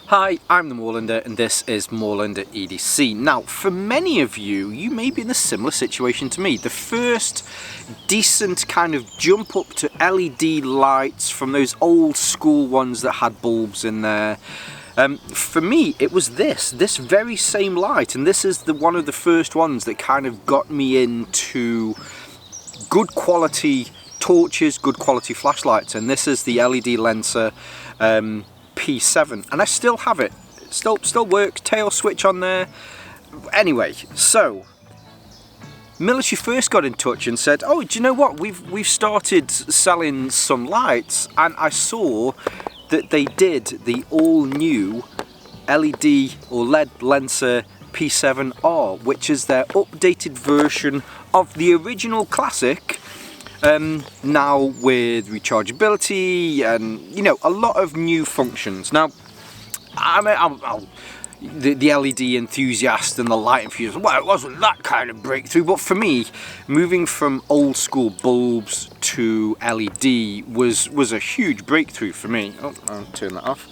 Hi, I'm the Moorlander and this is Moorlander EDC. Now, for many of you, you may be in a similar situation to me. The first decent kind of jump up to LED lights from those old school ones that had bulbs in there. For me, it was this very same light, and this is one of the first ones that kind of got me into good quality torches, good quality flashlights, and this is the Ledlenser P7, and I still have it. Still works. Tail switch on there. Anyway, so military first got in touch and said, "Oh, do you know what? We've started selling some lights," and I saw that they did the all-new LED or Ledlenser P7R, which is their updated version of the original classic. Now with rechargeability and, you know, a lot of new functions. Now, the LED enthusiast and the light enthusiast, well, it wasn't that kind of breakthrough, but for me, moving from old school bulbs to LED was a huge breakthrough for me. Oh, I'll turn that off.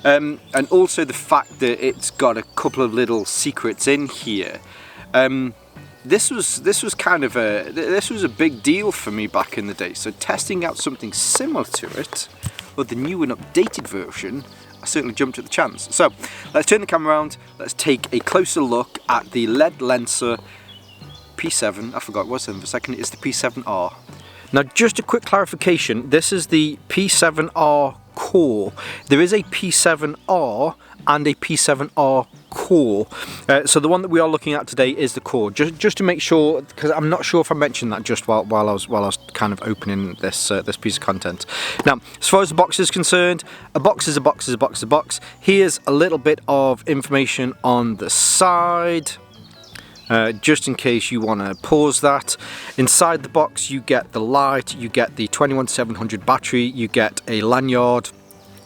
And also the fact that it's got a couple of little secrets in here. This was kind of a big deal for me back in the day. So testing out something similar to it, or the new and updated version, I certainly jumped at the chance. So let's turn the camera around. Let's take a closer look at the Ledlenser P7. I forgot what it was then for a second. It's the P7R. Now, just a quick clarification. This is the P7R Core. There is a P7R and a P7R Core. So the one that we are looking at today is the Core. Just to make sure, because I'm not sure if I mentioned that just while I was kind of opening this piece of content. Now, as far as the box is concerned, a box is a box is a box is a box. Here's a little bit of information on the side. Just in case you want to pause that. Inside the box you get the light, you get the 21700 battery, you get a lanyard,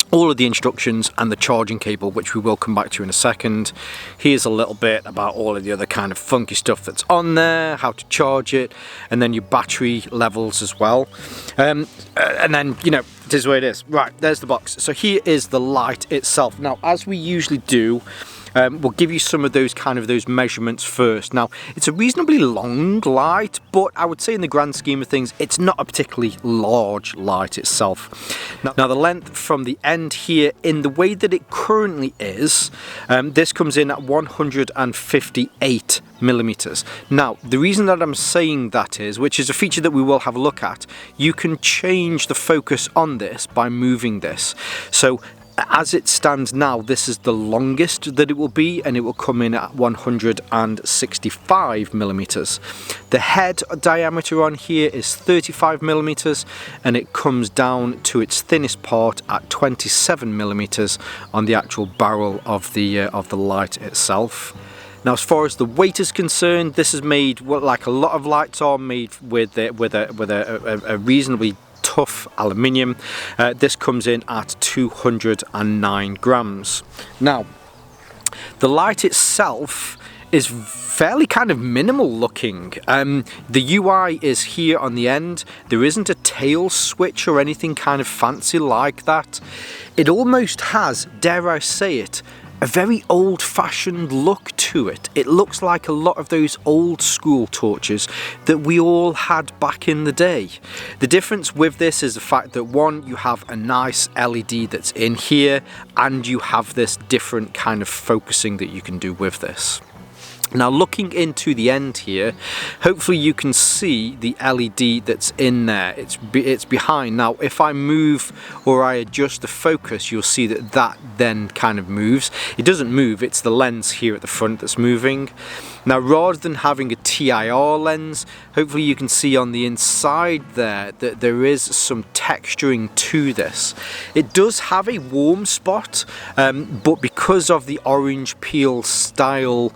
all of the instructions and the charging cable, which we will come back to in a second. Here's a little bit about all of the other kind of funky stuff that's on there, how to charge it, and then your battery levels as well. And then, you know, this is where it is. Right, there's the box. So here is the light itself. Now, as we usually do, we'll give you some of those measurements first. Now, it's a reasonably long light, but I would say in the grand scheme of things, it's not a particularly large light itself. Now the length from the end here, in the way that it currently is, this comes in at 158 millimeters. Now, the reason that I'm saying that is, which is a feature that we will have a look at, you can change the focus on this by moving this. So as it stands now, this is the longest that it will be, and it will come in at 165 millimeters. The head diameter on here is 35 millimeters, and it comes down to its thinnest part at 27 millimeters on the actual barrel of the light itself. Now, as far as the weight is concerned, this is made, like a lot of lights are made, with a reasonably tough aluminium. This comes in at 209 grams. Now, the light itself is fairly kind of minimal looking. The UI is here on the end. There isn't a tail switch or anything kind of fancy like that. It almost has, dare I say it, a very old-fashioned look to it. It looks like a lot of those old school torches that we all had back in the day. The difference with this is the fact that, one, you have a nice LED that's in here, and you have this different kind of focusing that you can do with this. Now, looking into the end here, hopefully you can see the LED that's in there. It's behind. Now, if I move or I adjust the focus, you'll see that then kind of moves. It doesn't move, it's the lens here at the front that's moving. Now, rather than having a TIR lens, hopefully you can see on the inside there that there is some texturing to this. It does have a warm spot, but because of the orange peel style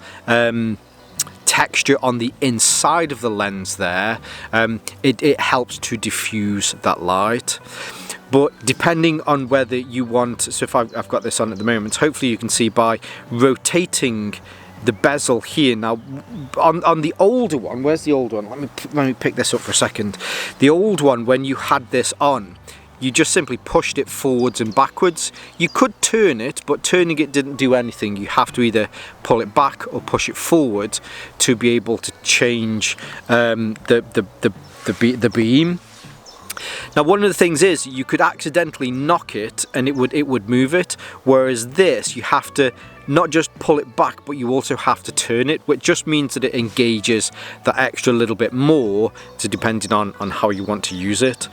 texture on the inside of the lens there, it helps to diffuse that light. But depending on whether you want, so if I've got this on at the moment, hopefully you can see by rotating the bezel here. Now, on the older one, where's the old one? Let me pick this up for a second. The old one, when you had this on, you just simply pushed it forwards and backwards. You could turn it, but turning it didn't do anything. You have to either pull it back or push it forward to be able to change the beam. Now, one of the things is you could accidentally knock it and it would move it, whereas this you have to not just pull it back, but you also have to turn it, which just means that it engages that extra little bit more, so depending on how you want to use it.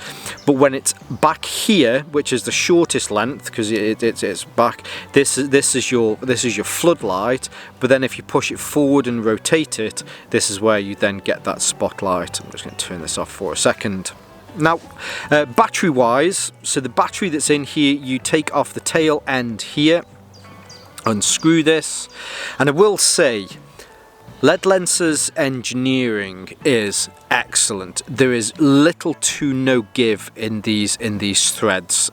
But when it's back here, which is the shortest length because it's back, this is your floodlight. But then if you push it forward and rotate it, this is where you then get that spotlight. I'm just going to turn this off for a second. Now, battery wise, so the battery that's in here, you take off the tail end here, unscrew this, and I will say Ledlenser's engineering is excellent. There is little to no give in these threads.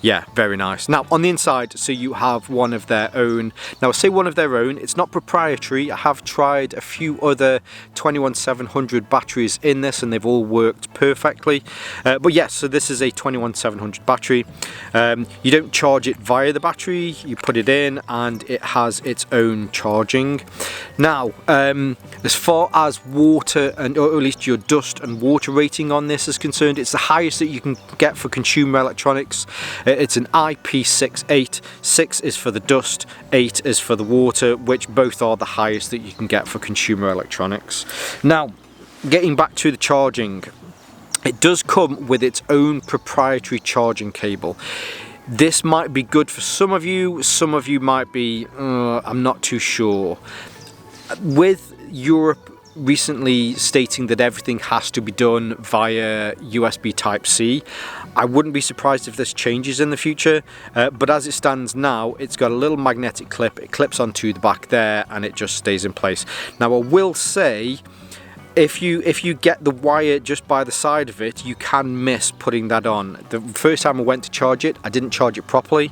Yeah, very nice. Now, on the inside, so you have one of their own. Now, I say one of their own, it's not proprietary. I have tried a few other 21700 batteries in this and they've all worked perfectly. But yes, so this is a 21700 battery. You don't charge it via the battery, you put it in and it has its own charging. Now, as far as water, or at least your dust and water rating on this is concerned, it's the highest that you can get for consumer electronics. It's an IP68, 6 is for the dust, 8 is for the water, which both are the highest that you can get for consumer electronics. Now, getting back to the charging, it does come with its own proprietary charging cable. This might be good for some of you might be, I'm not too sure. With Europe recently stating that everything has to be done via USB Type-C, I wouldn't be surprised if this changes in the future, but as it stands now, it's got a little magnetic clip. It clips onto the back there and it just stays in place. Now, I will say, if you get the wire just by the side of it, you can miss putting that on. The first time I went to charge it, I didn't charge it properly.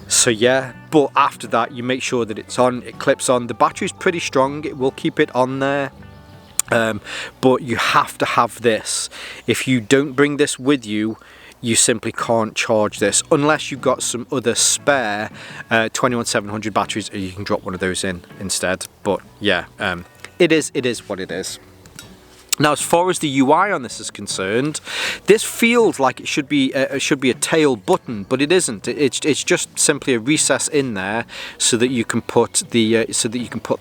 So yeah, but after that you make sure that it's on, it clips on. The battery's pretty strong, it will keep it on there. But you have to have this. If you don't bring this with you, you simply can't charge this unless you've got some other spare 21700 batteries, or you can drop one of those in instead. But yeah, it is what it is. Now, as far as the UI on this is concerned, this feels like it should be a tail button, but it isn't. It's just simply a recess in there so that you can put the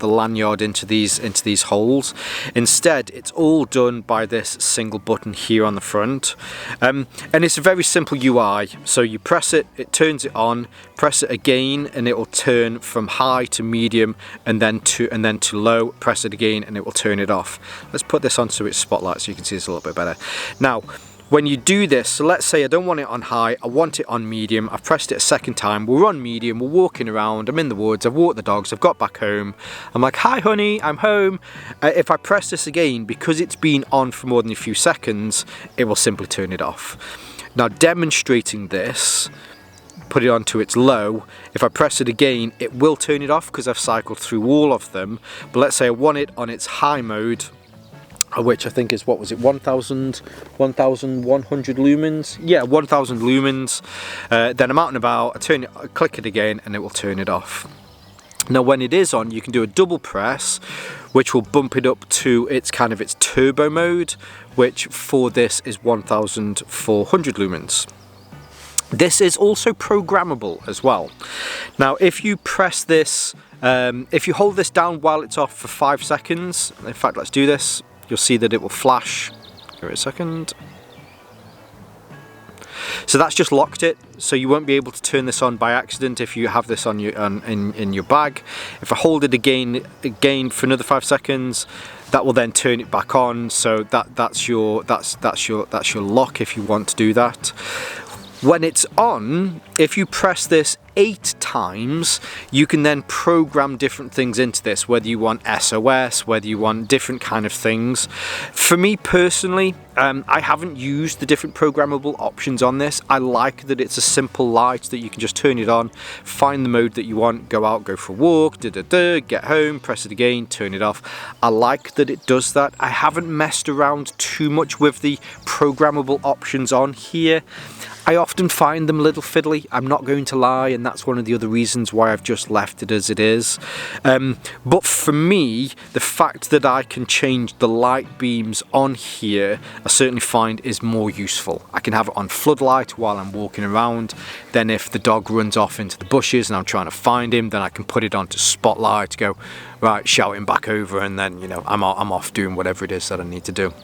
lanyard into these holes. Instead, it's all done by this single button here on the front, and it's a very simple UI. So you press it, it turns it on. Press it again, and it will turn from high to medium, and then to low. Press it again, and it will turn it off. Let's put this onto its spotlight so you can see this a little bit better. Now, when you do this, so let's say I don't want it on high, I want it on medium. I've pressed it a second time. We're on medium. We're walking around. I'm in the woods. I've walked the dogs. I've got back home. I'm like, "Hi, honey, I'm home." If I press this again, because it's been on for more than a few seconds, it will simply turn it off. Now, demonstrating this, put it onto its low. If I press it again, it will turn it off because I've cycled through all of them. But let's say I want it on its high mode, which I think is, what was it, 1100 lumens? Yeah, 1000 lumens. Then I'm out and about, I click it again, and it will turn it off. Now, when it is on, you can do a double press, which will bump it up to its turbo mode, which for this is 1400 lumens. This is also programmable as well. Now, if you press this, if you hold this down while it's off for 5 seconds, in fact, let's do this, you'll see that it will flash. Give it a second. So that's just locked it, so you won't be able to turn this on by accident if you have this on your in your bag. If I hold it again for another 5 seconds, that will then turn it back on. So that's your lock if you want to do that. When it's on, if you press this 8 times, you can then program different things into this, whether you want SOS, whether you want different kind of things. For me personally, I haven't used the different programmable options on this. I like that it's a simple light that you can just turn it on, find the mode that you want, go out, go for a walk, get home, press it again, turn it off. I like that it does that. I haven't messed around too much with the programmable options on here. I often find them a little fiddly, I'm not going to lie, and that's one of the other reasons why I've just left it as it is. But for me, the fact that I can change the light beams on here, I certainly find is more useful. I can have it on floodlight while I'm walking around, then if the dog runs off into the bushes and I'm trying to find him, then I can put it onto spotlight, go, right, shout him back over, and then, you know, I'm off doing whatever it is that I need to do.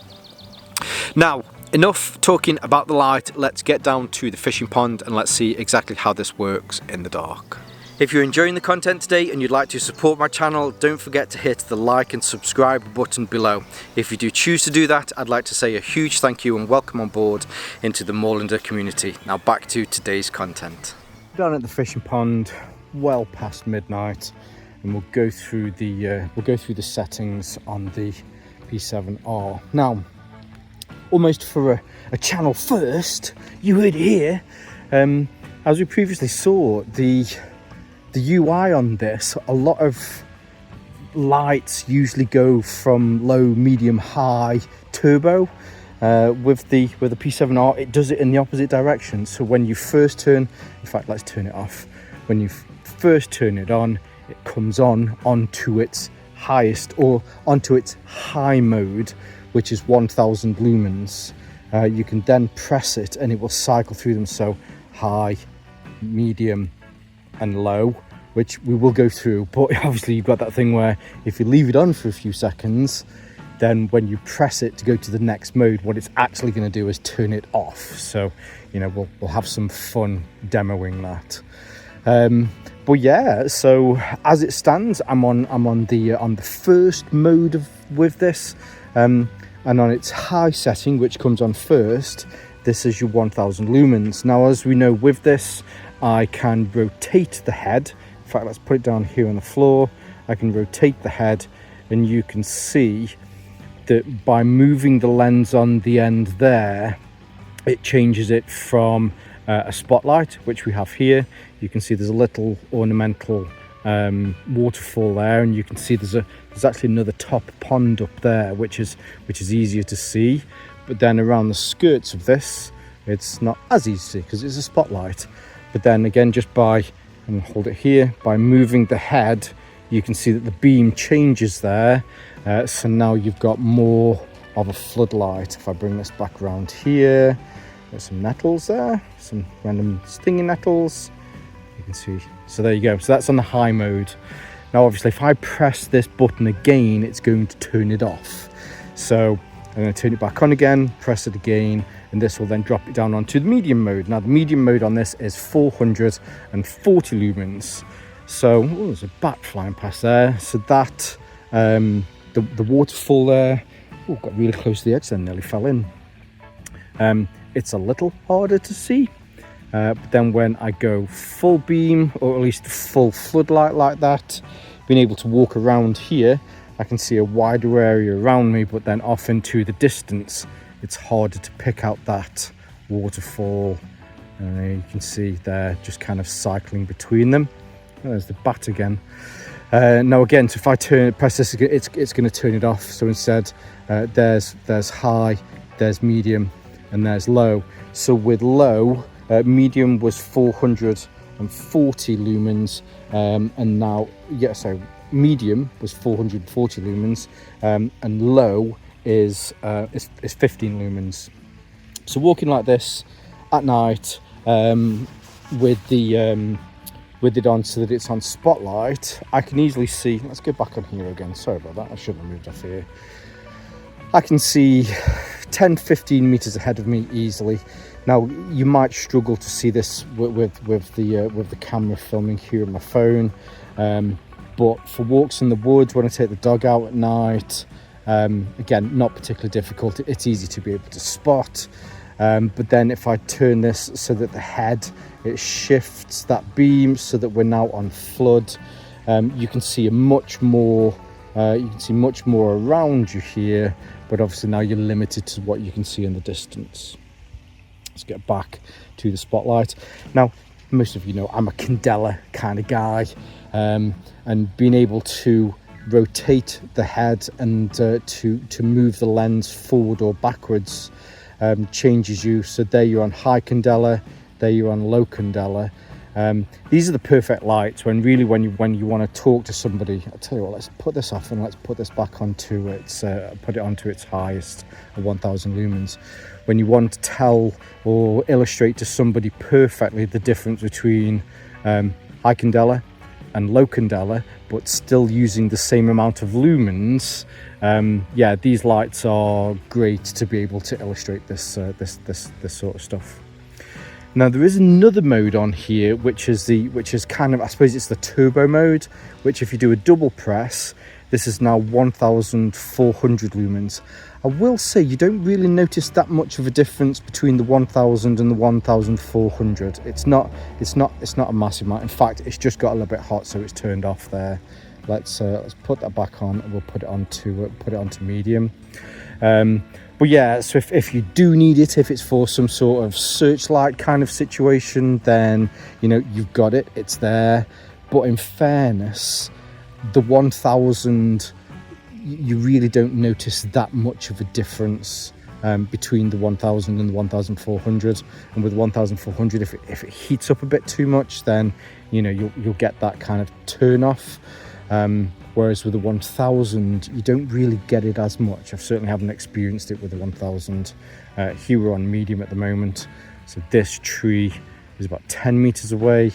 Now, enough talking about the light, let's get down to the fishing pond and let's see exactly how this works in the dark. If you're enjoying the content today and you'd like to support my channel, don't forget to hit the like and subscribe button below. If you do choose to do that, I'd like to say a huge thank you and welcome on board into the Moorlander community. Now back to today's content. Down at the fishing pond, well past midnight, and we'll go through the settings on the P7R. Now, almost for a channel first, you heard it here. As we previously saw, the UI on this, a lot of lights usually go from low, medium, high, turbo. With the P7R, it does it in the opposite direction. So when you first turn, in fact, let's turn it off. When you first turn it on, it comes onto its highest, or onto its high mode, which is 1000 lumens. You can then press it and it will cycle through them, so high, medium and low, which we will go through. But obviously you've got that thing where if you leave it on for a few seconds, then when you press it to go to the next mode, what it's actually going to do is turn it off. So, you know, we'll have some fun demoing that. But yeah, so as it stands, I'm on the first mode with this, and on its high setting, which comes on first, this is your 1000 lumens. Now, as we know with this, I can rotate the head. In fact, let's put it down here on the floor. I can rotate the head, and you can see that by moving the lens on the end there, it changes it from a spotlight, which we have here. You can see there's a little ornamental waterfall there, and you can see there's actually another top pond up there, which is easier to see. But then around the skirts of this, it's not as easy to see because it's a spotlight. But then again, just by, and hold it here, by moving the head, you can see that the beam changes there. So now you've got more of a floodlight. If I bring this back around here, there's some nettles there, some random stinging nettles. You can see, so there you go. So that's on the high mode. Now, obviously, if I press this button again, it's going to turn it off. So I'm going to turn it back on again, press it again, and this will then drop it down onto the medium mode. Now, the medium mode on this is 440 lumens. So, oh, there's a bat flying past there. So that, the waterfall there, oh, got really close to the edge then, nearly fell in. It's a little harder to see. But then when I go full beam, or at least full floodlight like that, being able to walk around here, I can see a wider area around me, but then off into the distance, it's harder to pick out that waterfall. You can see they're just kind of cycling between them. Oh, there's the bat again. Now again, so if I press this, it's going to turn it off. So instead, there's high, there's medium, and there's low. So with low, medium was 440 lumens, and now, yeah, so medium was 440 lumens, and low is 15 lumens. So walking like this at night, with it on so that it's on spotlight, I can easily see, let's go back on here again, sorry about that, I shouldn't have moved off here. I can see 10-15 meters ahead of me easily. Now, you might struggle to see this with the camera filming here on my phone, but for walks in the woods, when I take the dog out at night, again, not particularly difficult. It's easy to be able to spot. but then if I turn this so that the head, it shifts that beam so that we're now on flood, you can see much more around you here, but obviously now you're limited to what you can see in the distance. Let's get back to the spotlight. Now, most of you know I'm a candela kind of guy, and being able to rotate the head and to move the lens forward or backwards changes you. So there you're on high candela, there you're on low candela. These are the perfect lights when you want to talk to somebody. I'll tell you what, let's put this off and let's put this back onto its put it onto its highest at 1000 lumens. When you want to tell or illustrate to somebody perfectly the difference between high candela and low candela, but still using the same amount of lumens, yeah, these lights are great to be able to illustrate this sort of stuff. Now there is another mode on here, which is kind of, I suppose it's the turbo mode, which if you do a double press, this is now 1400 lumens. I will say you don't really notice that much of a difference between the 1000 and the 1400. It's not a massive amount. In fact, it's just got a little bit hot, so it's turned off there. Let's put that back on, and we'll put it onto medium. But yeah, so if you do need it, if it's for some sort of searchlight kind of situation, then you know you've got it, it's there. But in fairness, the 1000, you really don't notice that much of a difference between the 1000 and the 1400. And with 1400, if it heats up a bit too much, then you know you'll get that kind of turn off. Whereas with the 1000, you don't really get it as much. I certainly haven't experienced it with the 1000. Here we're on medium at the moment. So this tree is about 10 meters away.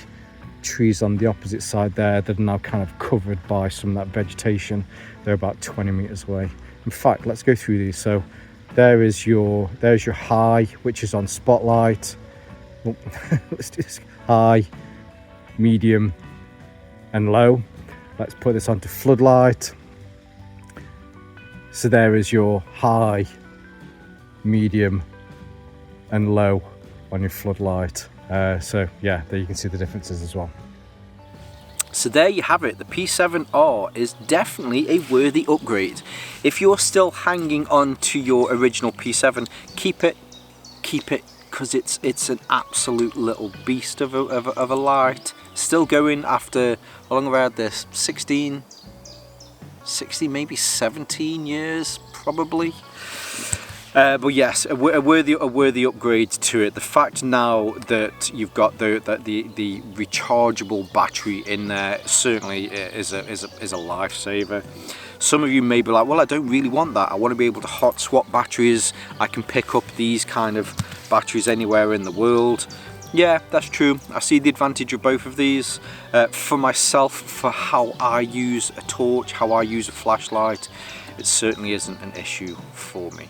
Trees on the opposite side there that are now kind of covered by some of that vegetation. They're about 20 meters away. In fact, let's go through these. So there's your high, which is on spotlight. Oh, let's do this. High, medium, and low. Let's put this onto floodlight. So there is your high, medium, and low on your floodlight. So yeah, there you can see the differences as well. So there you have it. The P7R is definitely a worthy upgrade. If you're still hanging on to your original P7, keep it, because it's an absolute little beast of a light. Still going after, how long have I had this? 16, maybe 17 years, probably. But yes, a worthy upgrade to it. The fact now that you've got the rechargeable battery in there certainly is a lifesaver. Some of you may be like, well, I don't really want that. I want to be able to hot swap batteries. I can pick up these kind of batteries anywhere in the world. Yeah, that's true. I see the advantage of both of these. For myself, for how I use a torch, how I use a flashlight, it certainly isn't an issue for me.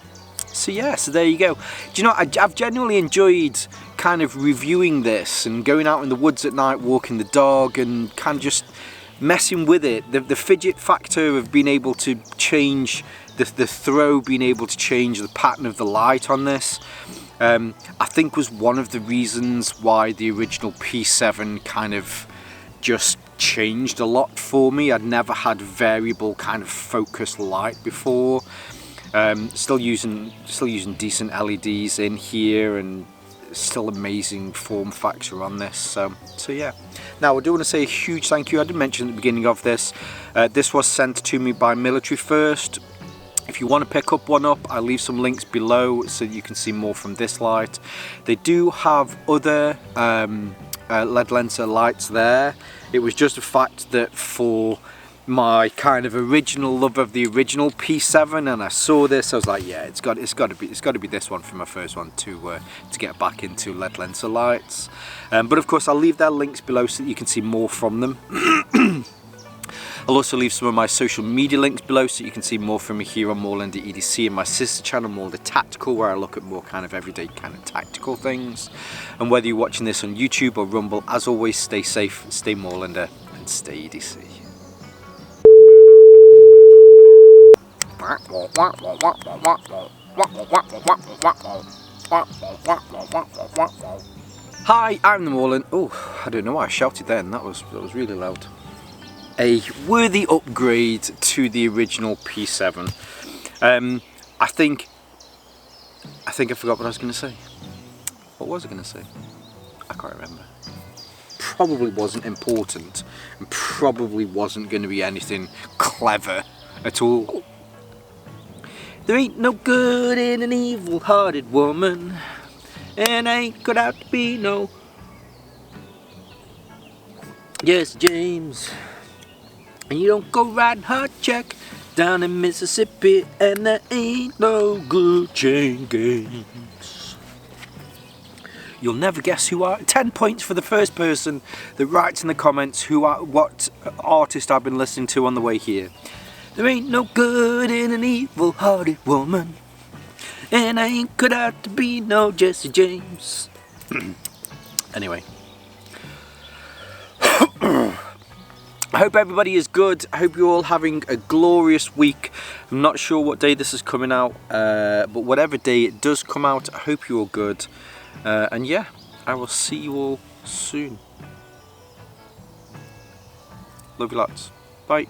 So yeah, so there you go. Do you know, I've genuinely enjoyed kind of reviewing this and going out in the woods at night, walking the dog, and kind of just messing with it. The fidget factor of being able to change the throw, being able to change the pattern of the light on this, I think was one of the reasons why the original P7 kind of just changed a lot for me. I'd never had variable kind of focus light before. Still using decent LEDs in here, and still amazing form factor on this. So yeah. Now I do want to say a huge thank you. I did mention at the beginning of this. This was sent to me by Military First. If you want to pick one up, I'll leave some links below so you can see more from this light. They do have other Ledlenser lights there. It was just a fact that for my kind of original love of the original P7, and I saw this, I was like, yeah, it's got to be this one for my first one to get back into Ledlenser lights. But of course, I'll leave their links below so that you can see more from them. I'll also leave some of my social media links below so you can see more from me here on Moorlander EDC, and my sister channel Moorlander Tactical, where I look at more kind of everyday kind of tactical things. And whether you're watching this on YouTube or Rumble, as always, stay safe, stay Moorlander, and stay EDC. Hi, I'm the Moorlander. Oh, I don't know why I shouted then. That was really loud. A worthy upgrade to the original P7. I think I forgot what I was going to say. What was I going to say? I can't remember. Probably wasn't important, and probably wasn't going to be anything clever at all. There ain't no good in an evil-hearted woman, and ain't got out to be no Jesse James. And you don't go riding hard check down in Mississippi, and there ain't no good chain games. You'll never guess who are. 10 points for the first person that writes in the comments what artist I've been listening to on the way here. There ain't no good in an evil-hearted woman, and I ain't cut out to be no Jesse James. Anyway. I hope everybody is good. I hope you're all having a glorious week. I'm not sure what day this is coming out, but whatever day it does come out, I hope you're all good. And yeah, I will see you all soon. Love you lots. Bye.